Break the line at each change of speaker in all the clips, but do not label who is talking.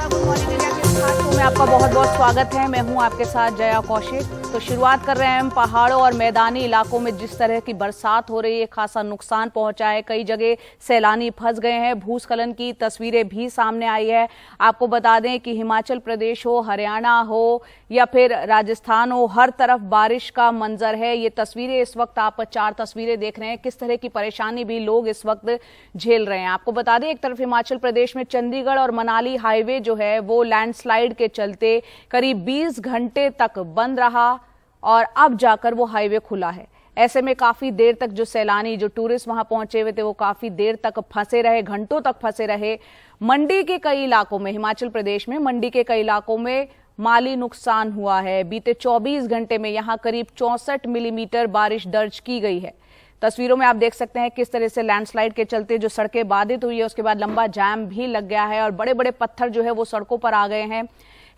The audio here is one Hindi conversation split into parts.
नमस्कार, गुड मॉर्निंग इंडिया के इस खास शो में आपका बहुत बहुत स्वागत है। मैं हूं आपके साथ जया कौशिक। तो शुरुआत कर रहे हैं हम पहाड़ों और मैदानी इलाकों में जिस तरह की बरसात हो रही है, खासा नुकसान पहुंचा है। कई जगह सैलानी फंस गए हैं। भूस्खलन की तस्वीरें भी सामने आई है। आपको बता दें कि हिमाचल प्रदेश हो, हरियाणा हो या फिर राजस्थान हो, हर तरफ बारिश का मंजर है। ये तस्वीरें इस वक्त आप 4 तस्वीरें देख रहे हैं, किस तरह की परेशानी भी लोग इस वक्त झेल रहे हैं। आपको बता दें, एक तरफ हिमाचल प्रदेश में चंडीगढ़ और मनाली हाईवे जो है वो लैंडस्लाइड के चलते करीब 20 घंटे तक बंद रहा और अब जाकर वो हाईवे खुला है। ऐसे में काफी देर तक जो सैलानी, जो टूरिस्ट वहां पहुंचे हुए थे, वो काफी देर तक फंसे रहे, घंटों तक फंसे रहे। मंडी के कई इलाकों में, हिमाचल प्रदेश में मंडी के कई इलाकों में माली नुकसान हुआ है। बीते 24 घंटे में यहां करीब 64 मिलीमीटर बारिश दर्ज की गई है। तस्वीरों में आप देख सकते हैं किस तरह से लैंडस्लाइड के चलते जो सड़कें बाधित हुई है, उसके बाद लंबा जाम भी लग गया है और बड़े बड़े पत्थर जो है वो सड़कों पर आ गए हैं।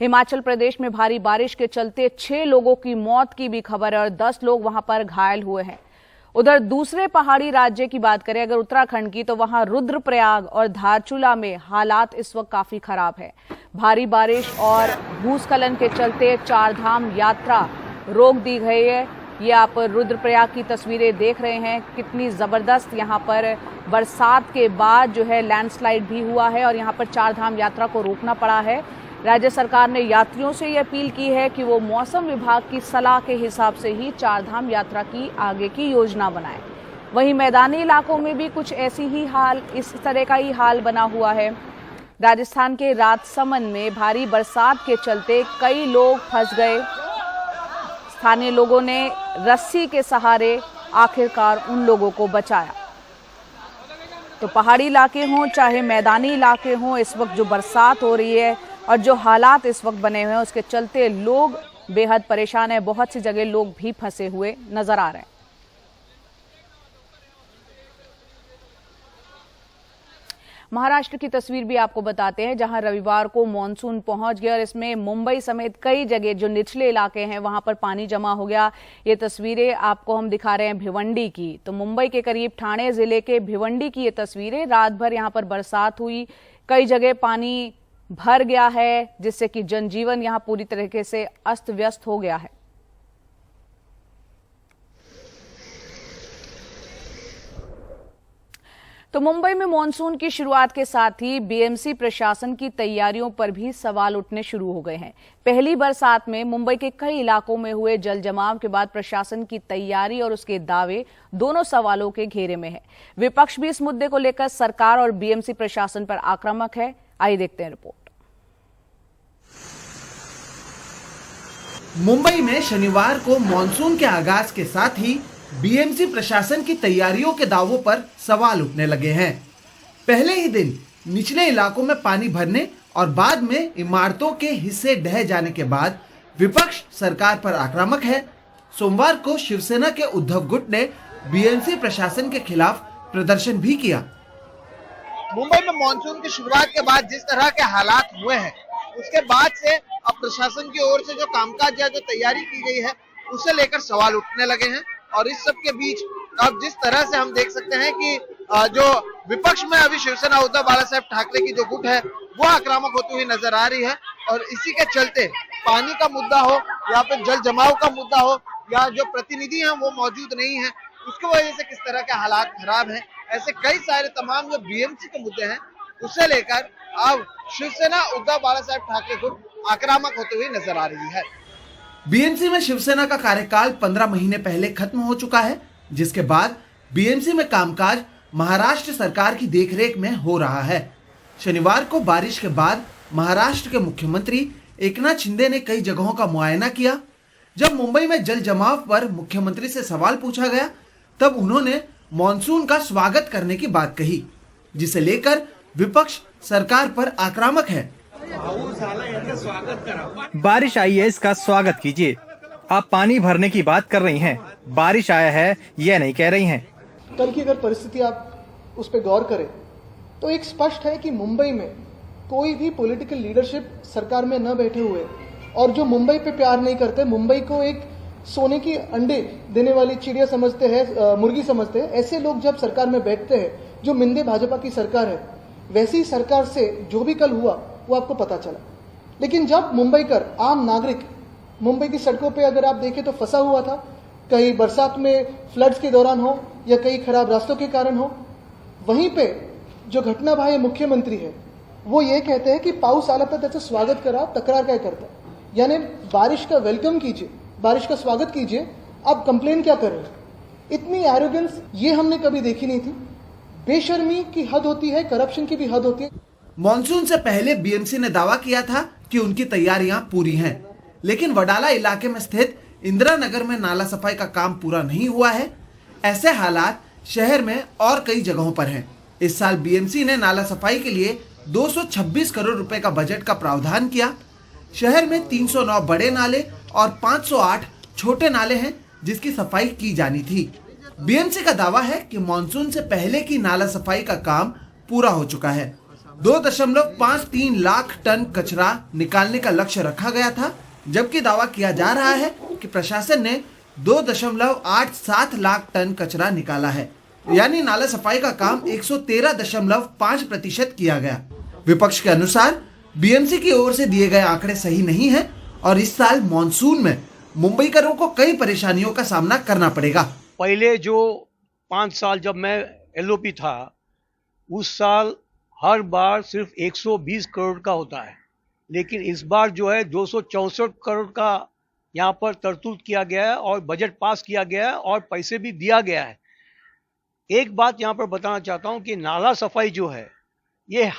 हिमाचल प्रदेश में भारी बारिश के चलते 6 लोगों की मौत की भी खबर है और 10 लोग वहां पर घायल हुए हैं। उधर दूसरे पहाड़ी राज्य की बात करें अगर उत्तराखंड की, तो वहां रुद्रप्रयाग और धारचूला में हालात इस वक्त काफी खराब है। भारी बारिश और भूस्खलन के चलते 4 धाम यात्रा रोक दी गई है। ये आप रुद्रप्रयाग की तस्वीरें देख रहे हैं, कितनी जबरदस्त यहाँ पर बरसात के बाद जो है लैंडस्लाइड भी हुआ है और यहाँ पर 4 धाम यात्रा को रोकना पड़ा है। राज्य सरकार ने यात्रियों से ये अपील की है कि वो मौसम विभाग की सलाह के हिसाब से ही 4 धाम यात्रा की आगे की योजना बनाएं। वहीं मैदानी इलाकों में भी कुछ ऐसी ही हाल, इस तरह का ही हाल बना हुआ है। राजस्थान के राजसमंद में भारी बरसात के चलते कई लोग फंस गए। स्थानीय लोगों ने रस्सी के सहारे आखिरकार उन लोगों को बचाया। तो पहाड़ी इलाके हों चाहे मैदानी इलाके हों, इस वक्त जो बरसात हो रही है और जो हालात इस वक्त बने हुए हैं उसके चलते लोग बेहद परेशान हैं। बहुत सी जगह लोग भी फंसे हुए नजर आ रहे हैं। महाराष्ट्र की तस्वीर भी आपको बताते हैं, जहां रविवार को मॉनसून पहुंच गया और इसमें मुंबई समेत कई जगह जो निचले इलाके हैं वहां पर पानी जमा हो गया। ये तस्वीरें आपको हम दिखा रहे हैं भिवंडी की। तो मुंबई के करीब ठाणे जिले के भिवंडी की ये तस्वीरें। रात भर यहां पर बरसात हुई, कई जगह पानी भर गया है, जिससे कि जनजीवन यहां पूरी तरीके से अस्त व्यस्त हो गया है। तो मुंबई में मॉनसून की शुरुआत के साथ ही बीएमसी प्रशासन की तैयारियों पर भी सवाल उठने शुरू हो गए हैं। पहली बरसात में मुंबई के कई इलाकों में हुए जल जमाव के बाद प्रशासन की तैयारी और उसके दावे दोनों सवालों के घेरे में है। विपक्ष भी इस मुद्दे को लेकर सरकार और बीएमसी प्रशासन पर आक्रामक है। आइए देखते हैं रिपोर्ट।
मुंबई में शनिवार को मॉनसून के आगाज के साथ ही बीएमसी प्रशासन की तैयारियों के दावों पर सवाल उठने लगे हैं। पहले ही दिन निचले इलाकों में पानी भरने और बाद में इमारतों के हिस्से ढह जाने के बाद विपक्ष सरकार पर आक्रामक है। सोमवार को शिवसेना के उद्धव गुट ने बीएमसी प्रशासन के खिलाफ प्रदर्शन भी किया।
मुंबई में मॉनसून की शुरुआत के बाद जिस तरह के हालात हुए हैं, उसके बाद से अब प्रशासन की ओर से जो कामकाज या जो तैयारी की गई है उसे लेकर सवाल उठने लगे हैं। और इस सब के बीच अब जिस तरह से हम देख सकते हैं कि जो विपक्ष में अभी शिवसेना उद्धव बाला साहेब ठाकरे की जो गुट है वो आक्रामक होती हुई नजर आ रही है। और इसी के चलते पानी का मुद्दा हो या फिर जल जमाव का मुद्दा हो या जो प्रतिनिधि हैं वो मौजूद नहीं है, उसकी वजह से किस तरह के हालात खराब हैं, ऐसे कई सारे तमाम जो बीएमसी के मुद्दे हैं उसे लेकर अब शिवसेना उद्धव बाला साहेब ठाकरे गुट आक्रामक होती हुई नजर आ रही है।
बीएमसी में शिवसेना का कार्यकाल 15 महीने पहले खत्म हो चुका है, जिसके बाद बीएमसी में कामकाज महाराष्ट्र सरकार की देखरेख में हो रहा है। शनिवार को बारिश के बाद महाराष्ट्र के मुख्यमंत्री एकनाथ शिंदे ने कई जगहों का मुआयना किया। जब मुंबई में जल जमाव पर मुख्यमंत्री से सवाल पूछा गया, तब उन्होंने मॉनसून का स्वागत करने की बात कही, जिसे लेकर विपक्ष सरकार पर आक्रामक है।
बारिश आई है, इसका स्वागत कीजिए। आप पानी भरने की बात कर रही हैं, बारिश आया है यह नहीं कह रही हैं।
कल की अगर परिस्थिति आप उस पर गौर करें तो एक स्पष्ट है कि मुंबई में कोई भी पॉलिटिकल लीडरशिप सरकार में न बैठे हुए और जो मुंबई पे प्यार नहीं करते, मुंबई को एक सोने की अंडे देने वाली चिड़िया समझते हैं, मुर्गी समझते हैं, ऐसे लोग जब सरकार में बैठते हैं, जो मिंदे भाजपा की सरकार है, वैसी सरकार से जो भी कल हुआ वो आपको पता चला। लेकिन जब मुंबईकर आम नागरिक मुंबई की सड़कों पे अगर आप देखें तो फंसा हुआ था, कहीं बरसात में फ्लड्स के दौरान हो या कहीं खराब रास्तों के कारण हो, वहीं पे जो घटनाबाह्य मुख्यमंत्री है वो ये कहते हैं की पाऊस आला तर त्याचं स्वागत करा, तक्रार काय करता, यानी बारिश का वेलकम कीजिए, बारिश का स्वागत कीजिए, आप कंप्लेन क्या कर रहे हैं। इतनी एरोगेंस ये हमने कभी देखी नहीं थी। बेशर्मी की हद होती है, करप्शन की भी हद होती है।
मॉनसून से पहले बीएमसी ने दावा किया था कि उनकी तैयारियां पूरी हैं, लेकिन वडाला इलाके में स्थित इंदिरा नगर में नाला सफाई का काम पूरा नहीं हुआ है। ऐसे हालात शहर में और कई जगहों पर हैं। इस साल बीएमसी ने नाला सफाई के लिए 226 करोड़ रुपए का बजट का प्रावधान किया। शहर में 309 बड़े नाले और 508 छोटे नाले हैं जिसकी सफाई की जानी थी। बीएमसी का दावा है कि मॉनसून से पहले की नाला सफाई का काम पूरा हो चुका है। 2.53 लाख टन कचरा निकालने का लक्ष्य रखा गया था, जबकि दावा किया जा रहा है कि प्रशासन ने 2.87 लाख टन कचरा निकाला है, यानी नाला सफाई का काम 113.5% किया गया। विपक्ष के अनुसार बीएमसी की ओर से दिए गए आंकड़े सही नहीं है और इस साल मॉनसून में मुंबईकरों को कई परेशानियों का सामना करना पड़ेगा।
पहले जो 5 साल जब मैं एलओपी था, उस साल हर बार सिर्फ 120 करोड़ का होता है, लेकिन इस बार जो है 264 करोड़ का यहाँ पर तरतूद किया गया है और बजट पास किया गया है और पैसे भी दिया गया है। एक बात यहाँ पर बताना चाहता हूँ कि नाला सफाई जो है ये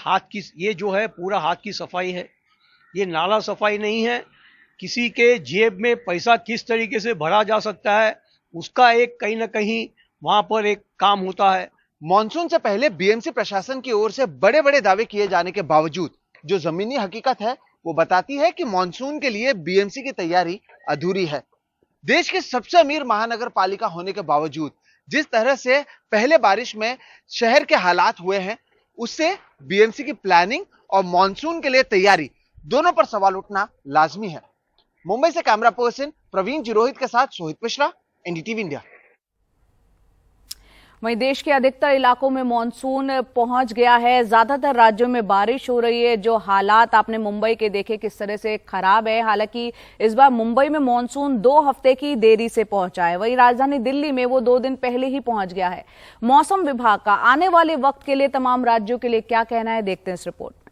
जो है पूरा हाथ की सफाई है। ये नाला सफाई नहीं है। किसी के जेब में पैसा किस तरीके से भरा जा सकता है उसका एक कहीं ना कहीं वहां पर एक काम होता है।
मॉनसून से पहले बीएमसी प्रशासन की ओर से बड़े बड़े दावे किए जाने के बावजूद जो जमीनी हकीकत है वो बताती है कि मॉनसून के लिए बीएमसी की तैयारी अधूरी है। देश की सबसे अमीर महानगर पालिका होने के बावजूद जिस तरह से पहले बारिश में शहर के हालात हुए हैं, उससे बीएमसी की प्लानिंग और मॉनसून के लिए तैयारी दोनों पर सवाल उठना लाजमी है। मुंबई से कैमरा पर्सन प्रवीण जिरोहित के साथ सोहित मिश्रा, एनडीटीवी इंडिया।
वहीं देश के अधिकतर इलाकों में मॉनसून पहुंच गया है। ज्यादातर राज्यों में बारिश हो रही है। जो हालात आपने मुंबई के देखे किस तरह से खराब है। हालांकि इस बार मुंबई में मॉनसून 2 हफ्ते की देरी से पहुंचा है। वहीं राजधानी दिल्ली में वो 2 दिन पहले ही पहुंच गया है। मौसम विभाग का आने वाले वक्त के लिए तमाम राज्यों के लिए क्या कहना है, देखते हैं इस रिपोर्ट में।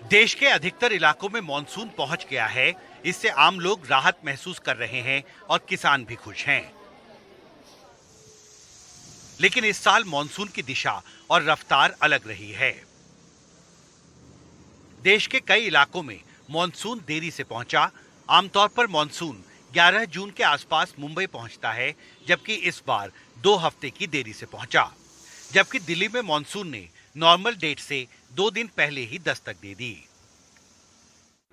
देश के अधिकतर इलाकों में मॉनसून पहुंच गया है। इससे आम लोग राहत महसूस कर रहे हैं और किसान भी खुश हैं। लेकिन इस साल मॉनसून की दिशा और रफ्तार अलग रही है। देश के कई इलाकों में मॉनसून देरी से पहुंचा। आमतौर पर मॉनसून 11 जून के आसपास मुंबई पहुंचता है, जबकि इस बार 2 हफ्ते की देरी से पहुंचा। जबकि दिल्ली में मॉनसून ने नॉर्मल डेट से 2 दिन पहले ही दस्तक दे दी।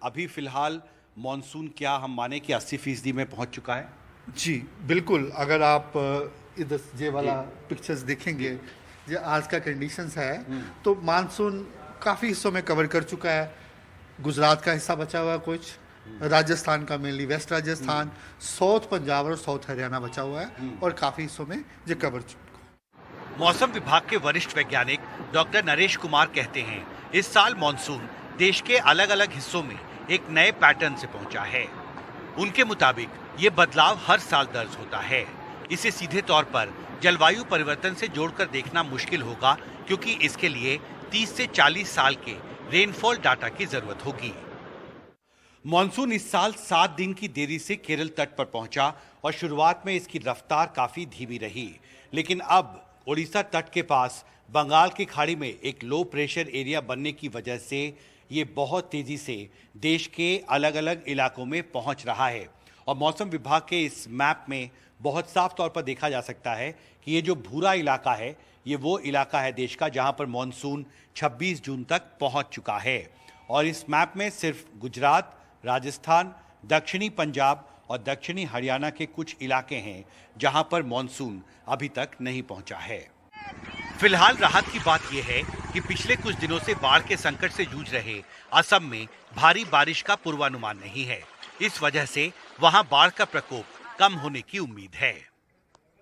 अभी फिलहाल मॉनसून क्या हम माने कि 80% में पहुंच चुका है?
जी बिल्कुल। अगर आप इधर ये वाला पिक्चर्स देखेंगे, जो आज का कंडीशंस है, तो मानसून काफ़ी हिस्सों में कवर कर चुका है। गुजरात का हिस्सा बचा हुआ है, कुछ राजस्थान का, mainly west Rajasthan, south Punjab और साउथ हरियाणा बचा हुआ है और काफ़ी हिस्सों में ये कवर चुका है।
मौसम विभाग के वरिष्ठ वैज्ञानिक डॉक्टर नरेश कुमार कहते हैं, इस साल मॉनसून देश के अलग अलग हिस्सों में एक नए पैटर्न से पहुंचा है। उनके मुताबिक ये बदलाव हर साल दर्ज होता है। इसे सीधे तौर पर जलवायु परिवर्तन से जोड़कर देखना मुश्किल होगा, क्योंकि इसके लिए 30 से 40 साल के रेनफॉल डाटा की जरूरत होगी। मॉनसून इस साल 7 दिन की देरी से केरल तट पर पहुंचा और शुरुआत में इसकी रफ्तार काफी धीमी रही, लेकिन अब ओडिशा तट के पास बंगाल की खाड़ी में एक लो प्रेशर एरिया बनने की वजह से ये बहुत तेजी से देश के अलग अलग इलाकों में पहुंच रहा है। और मौसम विभाग के इस मैप में बहुत साफ तौर पर देखा जा सकता है कि ये जो भूरा इलाका है, ये वो इलाका है देश का जहां पर मॉनसून 26 जून तक पहुंच चुका है। और इस मैप में सिर्फ गुजरात, राजस्थान, दक्षिणी पंजाब और दक्षिणी हरियाणा के कुछ इलाके हैं जहां पर मॉनसून अभी तक नहीं पहुंचा है। फिलहाल राहत की बात यह है कि पिछले कुछ दिनों से बाढ़ के संकट से जूझ रहे असम में भारी बारिश का पूर्वानुमान नहीं है। इस वजह से वहां बाढ़ का प्रकोप कम होने की उम्मीद है।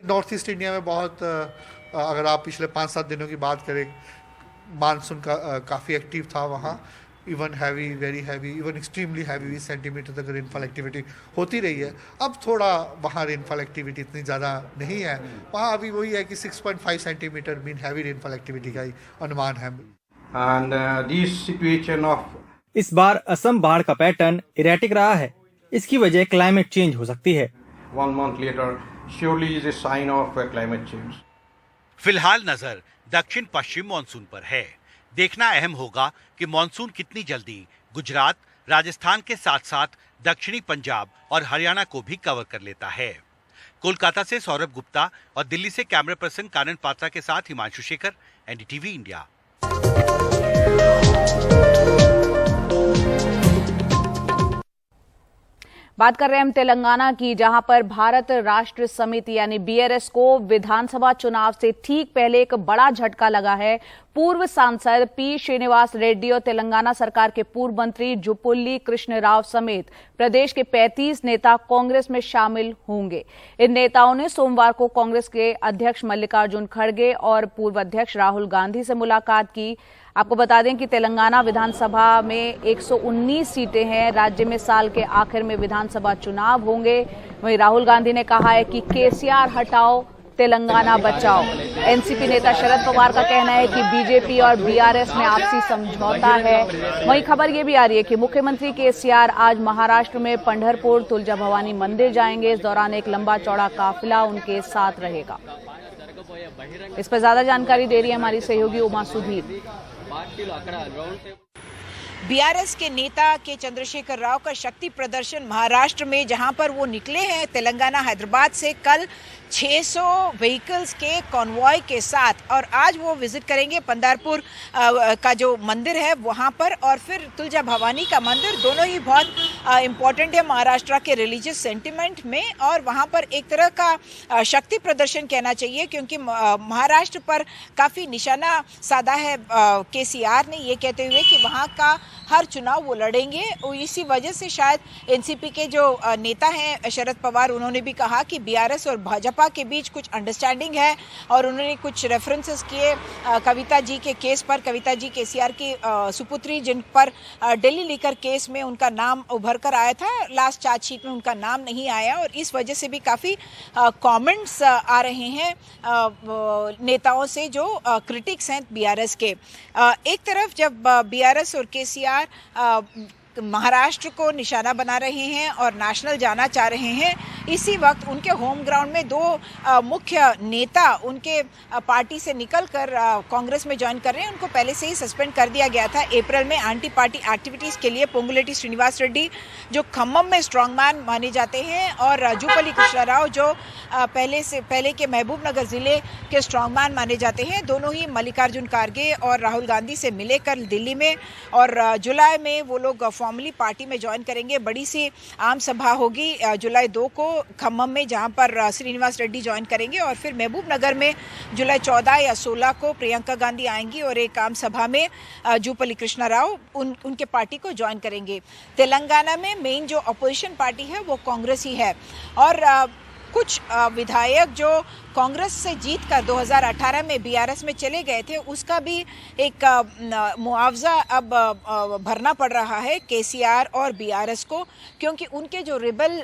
नॉर्थ ईस्ट इंडिया में बहुत अगर आप पिछले 5-7 दिनों की बात करें, मानसून का काफ़ी एक्टिव था वहाँ। Even heavy, very heavy, even extremely heavy 20 centimetre तक रेनफॉल एक्टिविटी होती रही है। अब थोड़ा वहाँ रेनफॉल एक्टिविटी इतनी ज़्यादा नहीं है, वहाँ अभी वही है कि 6.5 centimetre mean heavy rainfall activity का ही अनुमान है।
इस बार असम बाढ़ का पैटर्न इरेटिक रहा है। इसकी वजह क्लाइमेट चेंज हो सकती है।
1 month later surely is a sign of climate change.
फिलहाल नजर दक्षिण पश्चिम मॉनसून पर है। देखना अहम होगा कि मॉनसून कितनी जल्दी गुजरात, राजस्थान के साथ साथ दक्षिणी पंजाब और हरियाणा को भी कवर कर लेता है। कोलकाता से सौरभ गुप्ता और दिल्ली से कैमरा पर्सन कानन पात्रा के साथ हिमांशु शेखर, एनडीटीवी इंडिया।
बात कर रहे हैं हम तेलंगाना की, जहां पर भारत राष्ट्र समिति यानी बीआरएस को विधानसभा चुनाव से ठीक पहले एक बड़ा झटका लगा है। पूर्व सांसद पी श्रीनिवास रेड्डी और तेलंगाना सरकार के पूर्व मंत्री जुपुल्ली कृष्ण राव समेत प्रदेश के 35 नेता कांग्रेस में शामिल होंगे। इन नेताओं ने सोमवार को कांग्रेस के अध्यक्ष मल्लिकार्जुन खड़गे और पूर्व अध्यक्ष राहुल गांधी से मुलाकात की। आपको बता दें कि तेलंगाना विधानसभा में 119 सीटें हैं। राज्य में साल के आखिर में विधानसभा चुनाव होंगे। वहीं राहुल गांधी ने कहा है कि केसीआर हटाओ, तेलंगाना बचाओ। एनसीपी नेता शरद पवार का कहना है कि बीजेपी और बीआरएस में आपसी समझौता है। वहीं खबर यह भी आ रही है कि मुख्यमंत्री केसीआर आज महाराष्ट्र में पंढरपुर तुलजा भवानी मंदिर जाएंगे। इस दौरान एक लंबा चौड़ा काफिला उनके साथ रहेगा। इस पर ज्यादा जानकारी दे रही है हमारी सहयोगी उमा सुधीर।
बीआरएस के नेता के चंद्रशेखर राव का शक्ति प्रदर्शन महाराष्ट्र में, जहां पर वो निकले हैं तेलंगाना हैदराबाद से कल 600 व्हीकल्स के कॉन्वॉय के साथ, और आज वो विजिट करेंगे पंढरपुर का जो मंदिर है वहां पर, और फिर तुलजा भवानी का मंदिर। दोनों ही बहुत इम्पोर्टेंट है महाराष्ट्र के रिलीजियस सेंटिमेंट में, और वहां पर एक तरह का शक्ति प्रदर्शन कहना चाहिए, क्योंकि महाराष्ट्र पर काफ़ी निशाना साधा है केसीआर ने, ये कहते हुए कि वहां का हर चुनाव वो लड़ेंगे। और इसी वजह से शायद एनसीपी के जो नेता हैं शरद पवार, उन्होंने भी कहा कि बीआरएस और भाजपा के बीच कुछ अंडरस्टैंडिंग है, और उन्होंने कुछ रेफरेंसेस किए कविता जी के केस पर। कविता जी केसीआर की सुपुत्री, जिन पर दिल्ली लीकर केस में उनका नाम उभर कर आया था, लास्ट चार्जशीट में उनका नाम नहीं आया, और इस वजह से भी काफ़ी कमेंट्स आ रहे हैं नेताओं से जो क्रिटिक्स हैं बीआरएस के। एक तरफ जब बीआरएस और केसीआर महाराष्ट्र को निशाना बना रहे हैं और नेशनल जाना चाह रहे हैं, इसी वक्त उनके होम ग्राउंड में दो मुख्य नेता उनके पार्टी से निकलकर कांग्रेस में ज्वाइन कर रहे हैं। उनको पहले से ही सस्पेंड कर दिया गया था अप्रैल में एंटी पार्टी एक्टिविटीज़ के लिए। पोंगुलेटी श्रीनिवास रेड्डी जो खम्मम में स्ट्रांगमैन माने जाते हैं, और जुपुल्ली कृष्ण राव जो पहले के महबूब नगर ज़िले के स्ट्रांगमैन माने जाते हैं, दोनों ही मल्लिकार्जुन खड़गे और राहुल गांधी से मिले कल दिल्ली में, और जुलाई में वो लोग फॉर्मली पार्टी में ज्वाइन करेंगे। बड़ी सी आम सभा होगी जुलाई 2 को खम्मम में, जहां पर श्रीनिवास रेड्डी ज्वाइन करेंगे, और फिर महबूब नगर में जुलाई 14 या 16 को प्रियंका गांधी आएंगी और एक आम सभा में जुपुल्ली कृष्ण राव उनके पार्टी को ज्वाइन करेंगे। तेलंगाना में मेन जो अपोजिशन पार्टी है वो कांग्रेस ही है, और कुछ विधायक जो कांग्रेस से जीतकर 2018 में बीआरएस में चले गए थे, उसका भी एक मुआवजा अब भरना पड़ रहा है केसीआर और बीआरएस को, क्योंकि उनके जो रिबल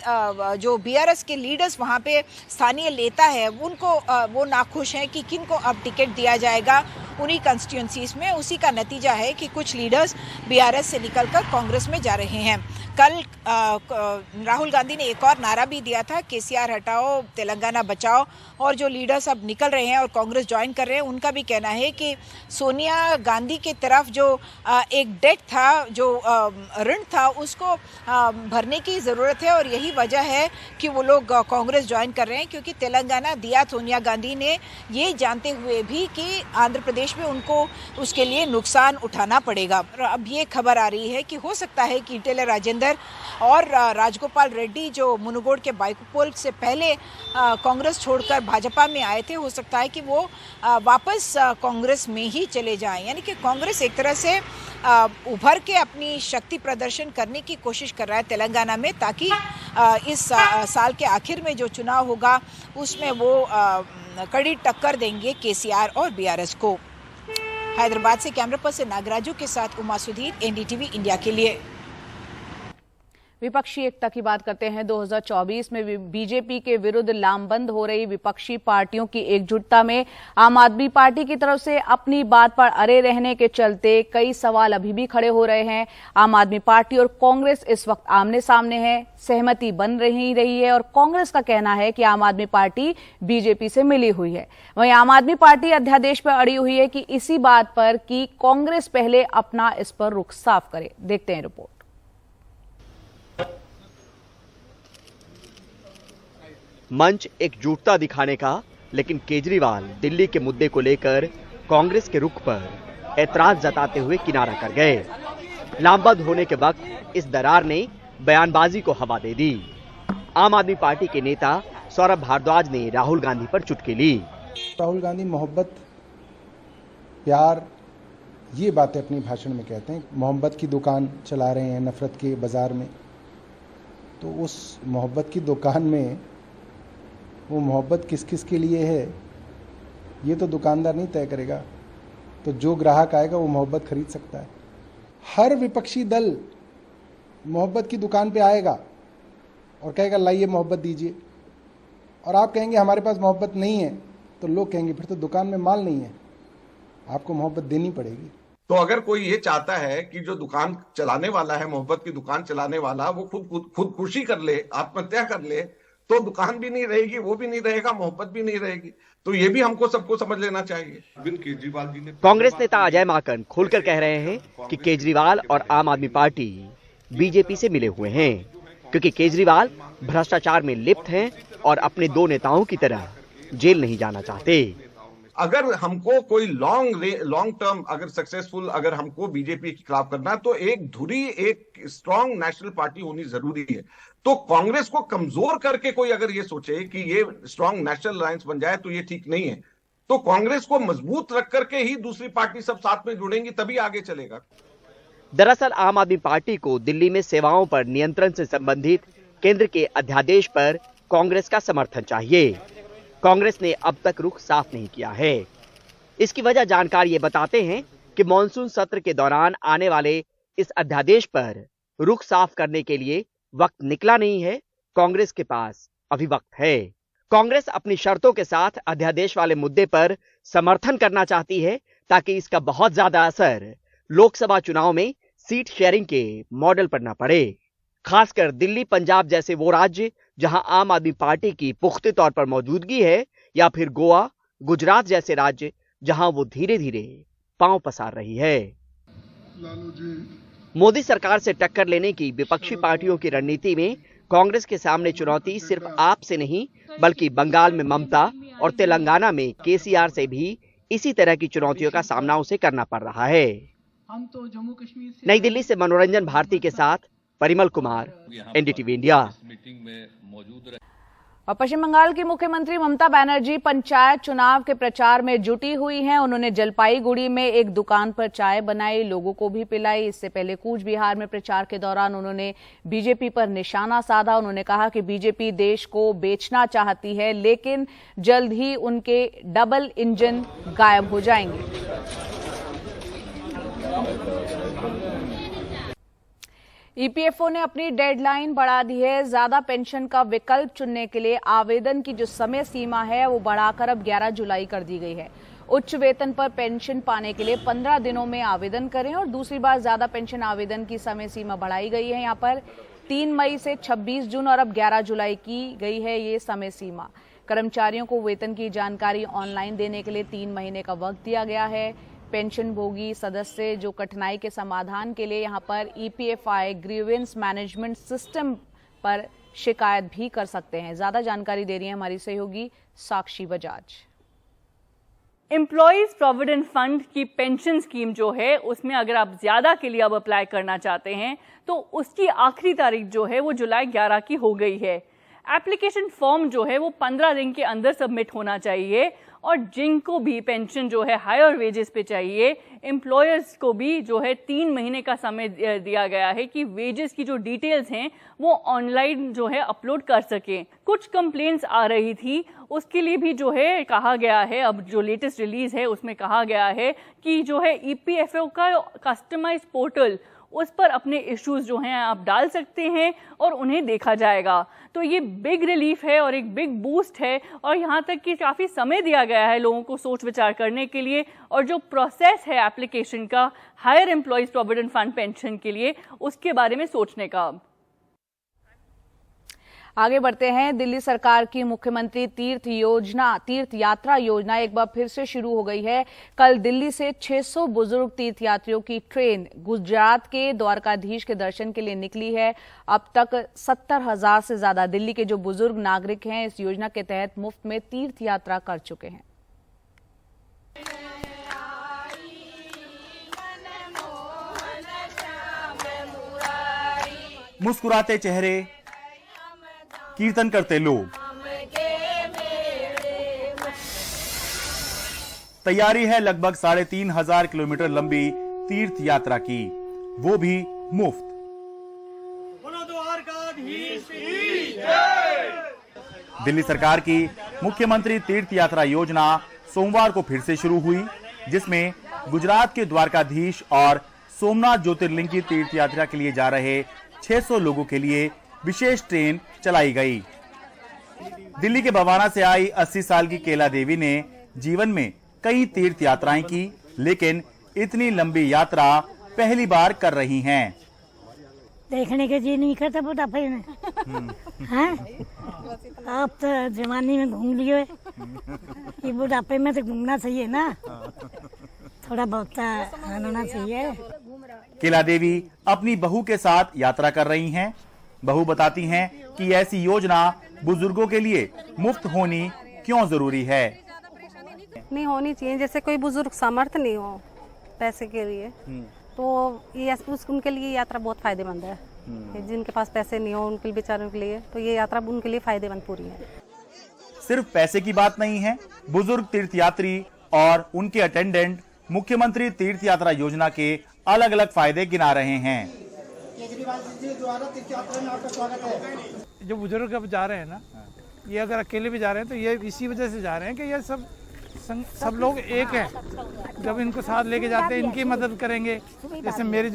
जो बीआरएस के लीडर्स वहाँ पे स्थानीय नेता है, उनको वो नाखुश हैं कि किन को अब टिकट दिया जाएगा उन्हीं कंस्टिट्यूंसीज में। उसी का नतीजा है कि कुछ लीडर्स बीआरएस से निकलकर कांग्रेस में जा रहे हैं। कल राहुल गांधी ने एक और नारा भी दिया था, केसीआर हटाओ, तेलंगाना बचाओ, और जो लीडर्स अब निकल रहे हैं और कांग्रेस ज्वाइन कर रहे हैं, उनका भी कहना है कि सोनिया गांधी के तरफ जो एक डेट था, जो ऋण था, उसको भरने की ज़रूरत है, और यही वजह है कि वो लोग कांग्रेस ज्वाइन कर रहे हैं, क्योंकि तेलंगाना दिया सोनिया गांधी ने, ये जानते हुए भी कि आंध्र प्रदेश में उनको उसके लिए नुकसान उठाना पड़ेगा। अब ये खबर आ रही है कि हो सकता है कि ईटेला राजेंद्र और राजगोपाल रेड्डी जो मुनुगोड के बाइपोल से पहले कांग्रेस छोड़कर भाजपा में आए थे, हो सकता है कि वो वापस कांग्रेस में ही चले जाएं। यानी कि कांग्रेस एक तरह से उभर के अपनी शक्ति प्रदर्शन करने की कोशिश कर रहा है तेलंगाना में, ताकि इस साल के आखिर में जो चुनाव होगा उसमें वो कड़ी टक्कर देंगे केसीआर और बीआरएस को। हैदराबाद से कैमरा पर्सन नागराजू के साथ उमा सुधीर, एनडीटीवी इंडिया के लिए।
विपक्षी एकता की बात करते हैं। 2024 में बीजेपी के विरुद्ध लामबंद हो रही विपक्षी पार्टियों की एकजुटता में आम आदमी पार्टी की तरफ से अपनी बात पर अड़े रहने के चलते कई सवाल अभी भी खड़े हो रहे हैं। आम आदमी पार्टी और कांग्रेस इस वक्त आमने सामने है, सहमति बन रही है और कांग्रेस का कहना है कि आम आदमी पार्टी बीजेपी से मिली हुई है। वहीं आम आदमी पार्टी अध्यादेश पर अड़ी हुई है कि इसी बात पर कि कांग्रेस पहले अपना इस पर रुख साफ करे। देखते हैं रिपोर्ट।
मंच एकजुटता दिखाने का, लेकिन केजरीवाल दिल्ली के मुद्दे को लेकर कांग्रेस के रुख पर ऐतराज जताते हुए किनारा कर गए। लामबंद होने के वक्त इस दरार ने बयानबाजी को हवा दे दी। आम आदमी पार्टी के नेता सौरभ भारद्वाज ने राहुल गांधी पर चुटकी ली।
राहुल गांधी मोहब्बत, प्यार, ये बातें अपनी भाषण में कहते हैं। मोहब्बत की दुकान चला रहे हैं नफरत के बाजार में, तो उस मोहब्बत की दुकान में वो मोहब्बत किस किस के लिए है ये तो दुकानदार नहीं तय करेगा, तो जो ग्राहक आएगा वो मोहब्बत खरीद सकता है। हर विपक्षी दल मोहब्बत की दुकान पे आएगा और कहेगा लाइए मोहब्बत दीजिए, और आप कहेंगे हमारे पास मोहब्बत नहीं है, तो लोग कहेंगे फिर तो दुकान में माल नहीं है, आपको मोहब्बत देनी पड़ेगी।
तो अगर कोई ये चाहता है कि जो दुकान चलाने वाला है, मोहब्बत की दुकान चलाने वाला, वो खुदकुशी कर ले, आत्महत्या कर ले, तो दुकान भी नहीं रहेगी, वो भी नहीं रहेगा, मोहब्बत भी नहीं रहेगी। तो ये भी हमको सबको समझ लेना चाहिए। केजरीवाल जी ने,
कांग्रेस नेता अजय माकन खुलकर कह रहे हैं कि केजरीवाल और आम आदमी पार्टी बीजेपी से मिले हुए हैं, क्योंकि केजरीवाल भ्रष्टाचार में लिप्त हैं और अपने दो नेताओं की तरह जेल नहीं जाना चाहते।
अगर हमको कोई लॉन्ग टर्म अगर सक्सेसफुल अगर हमको बीजेपी के खिलाफ करना है, तो एक धुरी, एक स्ट्रांग नेशनल पार्टी होनी जरूरी है। तो कांग्रेस को कमजोर करके कोई अगर ये सोचे कि ये स्ट्रांग नेशनल अलायंस बन जाए, तो ये ठीक नहीं है। तो कांग्रेस को मजबूत रख करके ही दूसरी पार्टी सब साथ में जुड़ेंगी, तभी आगे चलेगा।
दरअसल आम आदमी पार्टी को दिल्ली में सेवाओं पर नियंत्रण से संबंधित केंद्र के अध्यादेश पर कांग्रेस का समर्थन चाहिए। कांग्रेस ने अब तक रुख साफ नहीं किया है। इसकी वजह जानकार ये बताते हैं कि मॉनसून सत्र के दौरान आने वाले इस अध्यादेश पर रुख साफ करने के लिए वक्त निकला नहीं है। कांग्रेस के पास अभी वक्त है। कांग्रेस अपनी शर्तों के साथ अध्यादेश वाले मुद्दे पर समर्थन करना चाहती है, ताकि इसका बहुत ज्यादा असर लोकसभा चुनाव में सीट शेयरिंग के मॉडल पर न पड़े। खासकर दिल्ली, पंजाब जैसे वो राज्य जहां आम आदमी पार्टी की पुख्ते तौर पर मौजूदगी है, या फिर गोवा, गुजरात जैसे राज्य जहां वो धीरे धीरे पांव पसार रही है। मोदी सरकार से टक्कर लेने की विपक्षी पार्टियों की रणनीति में कांग्रेस के सामने चुनौती सिर्फ आप से नहीं, बल्कि बंगाल में ममता और तेलंगाना में केसीआर से भी इसी तरह की चुनौतियों का सामना उसे करना पड़ रहा है। नई दिल्ली से मनोरंजन भारती के साथ परिमल कुमार, एनडीटीवी इंडिया।
और पश्चिम बंगाल की मुख्यमंत्री ममता बनर्जी पंचायत चुनाव के प्रचार में जुटी हुई हैं। उन्होंने जलपाईगुड़ी में एक दुकान पर चाय बनाई, लोगों को भी पिलाई। इससे पहले कूच बिहार में प्रचार के दौरान उन्होंने बीजेपी पर निशाना साधा। उन्होंने कहा कि बीजेपी देश को बेचना चाहती है, लेकिन जल्द ही उनके डबल इंजन गायब हो जाएंगे। ईपीएफओ ने अपनी डेडलाइन बढ़ा दी है। ज्यादा पेंशन का विकल्प चुनने के लिए आवेदन की जो समय सीमा है वो बढ़ाकर अब 11 जुलाई कर दी गई है। उच्च वेतन पर पेंशन पाने के लिए 15 दिनों में आवेदन करें, और दूसरी बार ज्यादा पेंशन आवेदन की समय सीमा बढ़ाई गई है। यहाँ पर 3 मई से 26 जून और अब 11 जुलाई की गई है ये समय सीमा। कर्मचारियों को वेतन की जानकारी ऑनलाइन देने के लिए 3 महीने का वक्त दिया गया है। पेंशन भोगी सदस्य जो कठिनाई के समाधान के लिए यहां पर ईपीएफआई ग्रीवेंस मैनेजमेंट सिस्टम पर शिकायत भी कर सकते हैं। ज्यादा जानकारी दे रही है हमारी सहयोगी साक्षी बजाज।
एम्प्लॉयज प्रोविडेंट फंड की पेंशन स्कीम जो है, उसमें अगर आप ज्यादा के लिए अब अप्लाई करना चाहते हैं तो उसकी आखिरी तारीख जो है वो जुलाई 11 की हो गई है। एप्लीकेशन फॉर्म जो है वो 15 दिन के अंदर सबमिट होना चाहिए, और जिनको भी पेंशन जो है हायर वेजेस पे चाहिए, एम्प्लॉयर्स को भी जो है 3 महीने का समय दिया गया है कि वेजेस की जो डिटेल्स हैं वो ऑनलाइन जो है अपलोड कर सकें। कुछ कंप्लेंट्स आ रही थी, उसके लिए भी जो है कहा गया है, अब जो लेटेस्ट रिलीज है उसमें कहा गया है कि जो है ईपीएफओ का कस्टमाइज पोर्टल, उस पर अपने इश्यूज जो हैं आप डाल सकते हैं और उन्हें देखा जाएगा। तो ये बिग रिलीफ है और एक बिग बूस्ट है, और यहाँ तक कि काफ़ी समय दिया गया है लोगों को सोच विचार करने के लिए, और जो प्रोसेस है एप्लीकेशन का higher employees provident fund pension के लिए, उसके बारे में सोचने का।
आगे बढ़ते हैं। दिल्ली सरकार की मुख्यमंत्री तीर्थ यात्रा योजना एक बार फिर से शुरू हो गई है। कल दिल्ली से 600 बुजुर्ग तीर्थ यात्रियों की ट्रेन गुजरात के द्वारकाधीश के दर्शन के लिए निकली है। अब तक 70,000 से ज्यादा दिल्ली के जो बुजुर्ग नागरिक हैं इस योजना के तहत मुफ्त में तीर्थ यात्रा कर चुके हैं।
मुस्कुराते चेहरे, कीर्तन करते लोग, तैयारी है लगभग 3,500 किलोमीटर लंबी तीर्थ यात्रा की, वो भी मुफ्त। दिल्ली सरकार की मुख्यमंत्री तीर्थ यात्रा योजना सोमवार को फिर से शुरू हुई, जिसमें गुजरात के द्वारकाधीश और सोमनाथ ज्योतिर्लिंग की तीर्थ यात्रा के लिए जा रहे 600 लोगों के लिए विशेष ट्रेन चलाई गई। दिल्ली के बवाना से आई 80 साल की केला देवी ने जीवन में कई तीर्थ यात्राएं की, लेकिन इतनी लंबी यात्रा पहली बार कर रही हैं।
देखने के जी नहीं करता बुढ़ापे में। हैं? आप तो जवानी में घूम लिए, ये बुढ़ापे में तो घूमना चाहिए ना, थोड़ा बहुत होना चाहिए।
केला देवी अपनी बहू के साथ यात्रा कर रही हैं। बहू बताती हैं कि ऐसी योजना बुजुर्गों के लिए मुफ्त होनी क्यों जरूरी है।
नहीं होनी चाहिए, जैसे कोई बुजुर्ग समर्थ नहीं हो पैसे के लिए, तो ये उनके लिए यात्रा बहुत फायदेमंद है। जिनके पास पैसे नहीं हो उनके बेचारों के लिए तो ये यात्रा उनके लिए फायदेमंद पूरी है।
सिर्फ पैसे की बात नहीं है, बुजुर्ग तीर्थयात्री और उनके अटेंडेंट मुख्यमंत्री तीर्थ यात्रा योजना के अलग अलग फायदे गिना रहे हैं।
केजरीवाल जी द्वारा तीर्थ यात्रा में आपका स्वागत है।
जो बुजुर्ग अब जा रहे हैं ना, ये अगर अकेले भी जा रहे हैं तो ये इसी वजह से जा रहे हैं कि ये सब लोग एक हैं। जब इनको साथ लेके जाते हैं, इनकी मदद करेंगे। जैसे मेरे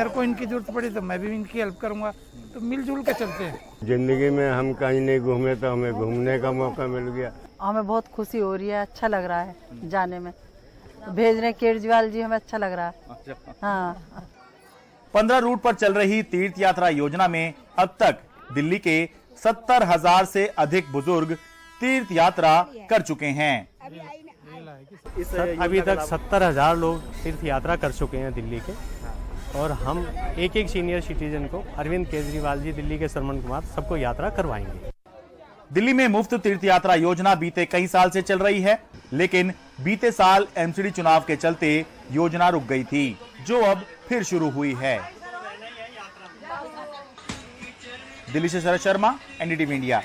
को इनकी जरूरत पड़ी तो मैं भी इनकी हेल्प करूंगा, तो मिलजुल के चलते हैं।
जिंदगी में हम कहीं नहीं घूमे तो हमें घूमने का मौका मिल गया।
हमें बहुत खुशी हो रही है, अच्छा लग रहा है जाने में। भेज रहे केजरीवाल जी, हमें अच्छा लग रहा है। हाँ।
15 रूट पर चल रही तीर्थ यात्रा योजना में अब तक दिल्ली के 70,000 से अधिक बुजुर्ग तीर्थ यात्रा कर चुके हैं।
अभी तक 70,000 लोग तीर्थ यात्रा कर चुके हैं दिल्ली के, और हम एक सीनियर सिटीजन को, अरविंद केजरीवाल जी, दिल्ली के श्रवण कुमार, सबको यात्रा करवाएंगे।
दिल्ली में मुफ्त तीर्थ यात्रा योजना बीते कई साल से चल रही है, लेकिन बीते साल एमसीडी चुनाव के चलते योजना रुक गई थी, जो अब फिर शुरू हुई है। दिल्ली से शरद शर्मा, एनडीटीवी इंडिया।